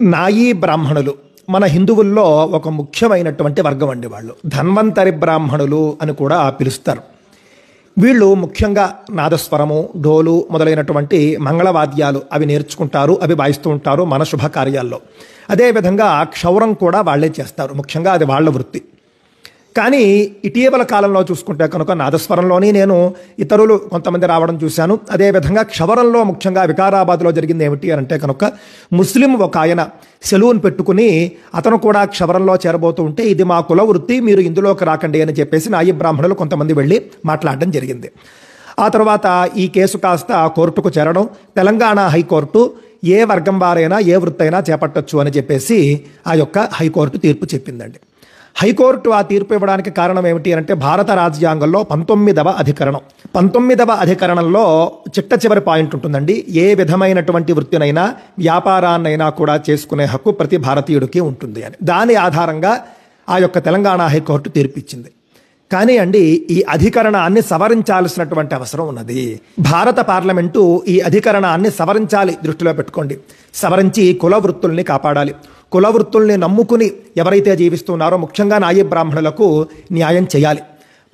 నాయీ బ్రాహ్మణులు మన హిందువుల్లో ఒక ముఖ్యమైనటువంటి వర్గం అండి. వాళ్ళు ధన్వంతరి బ్రాహ్మణులు అని కూడా పిలుస్తారు. వీళ్ళు ముఖ్యంగా నాదస్వరము, డోలు మొదలైనటువంటి మంగళవాద్యాలు అవి నేర్చుకుంటారు, అవి వాయిస్తూ ఉంటారు మన శుభకార్యాల్లో. అదేవిధంగా క్షౌరం కూడా వాళ్ళే చేస్తారు, ముఖ్యంగా అది వాళ్ళ వృత్తి. కానీ ఇటీవల కాలంలో చూసుకుంటే కనుక నాదస్వరంలోని నేను ఇతరులు కొంతమంది రావడం చూశాను. అదేవిధంగా క్షవరంలో ముఖ్యంగా వికారాబాద్లో జరిగింది ఏమిటి అంటే కనుక ముస్లిం ఒక ఆయన సెలూన్ పెట్టుకుని అతను కూడా క్షవరంలో చేరబోతూ ఉంటే ఇది మా కుల వృత్తి, మీరు ఇందులోకి రాకండి అని చెప్పేసి నాయీ బ్రాహ్మణులు కొంతమంది వెళ్ళి మాట్లాడడం జరిగింది. ఆ తర్వాత ఈ కేసు కాస్త కోర్టుకు చేరడం, తెలంగాణ హైకోర్టు ఏ వర్గం వారైనా ఏ వృత్తి అయినా చేపట్టొచ్చు అని చెప్పేసి ఆ యొక్క హైకోర్టు తీర్పు చెప్పిందండి. హైకోర్టు ఆ తీర్పు ఇవ్వడానికి కారణం ఏమిటి అంటే భారత రాజ్యాంగంలో 19వ అధికరణం. 19వ అధికరణంలో చిట్ట చివరి పాయింట్ ఉంటుందండి. ఏ విధమైనటువంటి వృత్తినైనా వ్యాపారాన్నైనా కూడా చేసుకునే హక్కు ప్రతి భారతీయుడికి ఉంటుంది అని. దాని ఆధారంగా ఆ యొక్క తెలంగాణ హైకోర్టు తీర్పిచ్చింది. కానీ అండి ఈ అధికరణాన్ని సవరించాల్సినటువంటి అవసరం ఉన్నది. భారత పార్లమెంటు ఈ అధికరణాన్ని సవరించాలి, దృష్టిలో పెట్టుకోండి. సవరించి కుల వృత్తుల్ని కాపాడాలి. కుల వృత్తుల్ని నమ్ముకుని ఎవరైతే జీవిస్తున్నారో ముఖ్యంగా నాయీ బ్రాహ్మణులకు న్యాయం చేయాలి.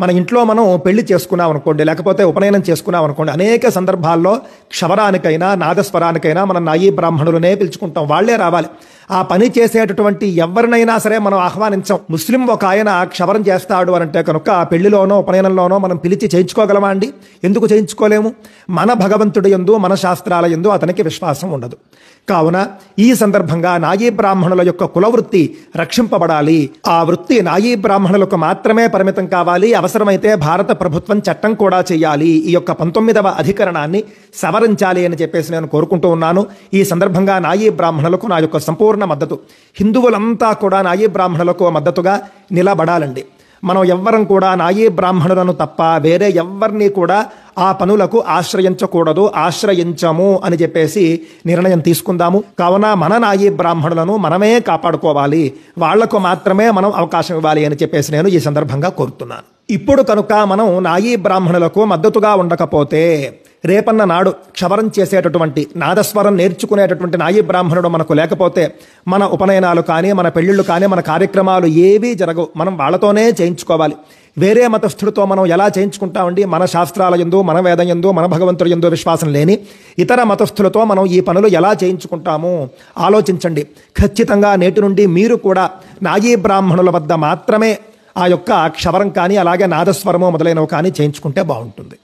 మన ఇంట్లో మనం పెళ్లి చేసుకున్నాం అనుకోండి, లేకపోతే ఉపనయనం చేసుకున్నాం అనుకోండి, అనేక సందర్భాల్లో క్షవరానికైనా నాదస్వరానికైనా మనం నాయీ బ్రాహ్మణులనే పిలుచుకుంటాం, వాళ్లే రావాలి. ఆ పని చేసేటటువంటి ఎవరినైనా సరే మనం ఆహ్వానించాం. ముస్లిం ఒక ఆయన క్షవరం చేస్తాడు అని అంటే కనుక ఆ పెళ్లిలోనో ఉపనయనంలోనో మనం పిలిచి చేయించుకోగలమా అండి? ఎందుకు చేయించుకోలేము? మన భగవంతుడి యందు, మన శాస్త్రాల యందు అతనికి విశ్వాసం ఉండదు. కావున ఈ సందర్భంగా నాయీ బ్రాహ్మణుల యొక్క కులవృత్తి రక్షింపబడాలి. ఆ వృత్తి నాయీ బ్రాహ్మణులకు మాత్రమే పరిమితం కావాలి. అవసరమైతే భారత ప్రభుత్వం చట్టం కూడా చేయాలి. ఈ యొక్క 19వ అధికరణాన్ని సవరించాలి అని చెప్పేసి నేను కోరుకుంటూ ఉన్నాను. ఈ సందర్భంగా నాయీ బ్రాహ్మణులకు నా యొక్క సంపూర్ణ మద్దతు. హిందువులంతా కూడా నాయీ బ్రాహ్మణులకు మద్దతుగా నిలబడాలండి. మనం ఎవ్వరం కూడా నాయీ బ్రాహ్మణులను తప్ప వేరే ఎవ్వరిని కూడా ఆ పనులకు ఆశ్రయించకూడదు, ఆశ్రయించము అని చెప్పేసి నిర్ణయం తీసుకుందాము. కావున మన నాయీ బ్రాహ్మణులను మనమే కాపాడుకోవాలి, వాళ్లకు మాత్రమే మనం అవకాశం ఇవ్వాలి అని చెప్పేసి నేను ఈ సందర్భంగా కోరుతున్నాను. ఇప్పుడు కనుక మనం నాయీ బ్రాహ్మణులకు మద్దతుగా ఉండకపోతే రేపన్న నాడు క్షవరం చేసేటటువంటి నాదస్వరం నేర్చుకునేటటువంటి నాయీ బ్రాహ్మణుడు మనకు లేకపోతే మన ఉపనయనాలు కానీ, మన పెళ్లిళ్ళు కానీ, మన కార్యక్రమాలు ఏవీ జరగవు. మనం వాళ్ళతోనే చేయించుకోవాలి. వేరే మతస్థుడితో మనం ఎలా చేయించుకుంటామండి? మన శాస్త్రాల యందు, మన వేదం యందు, మన భగవంతుడి యందు విశ్వాసం లేని ఇతర మతస్థులతో మనం ఈ పనులు ఎలా చేయించుకుంటాము? ఆలోచించండి. ఖచ్చితంగా నేటి నుండి మీరు కూడా నాయీ బ్రాహ్మణుల వద్ద మాత్రమే ఆ యొక్క క్షవరం కానీ, అలాగే నాదస్వరము మొదలైనవి కానీ చేయించుకుంటే బాగుంటుంది.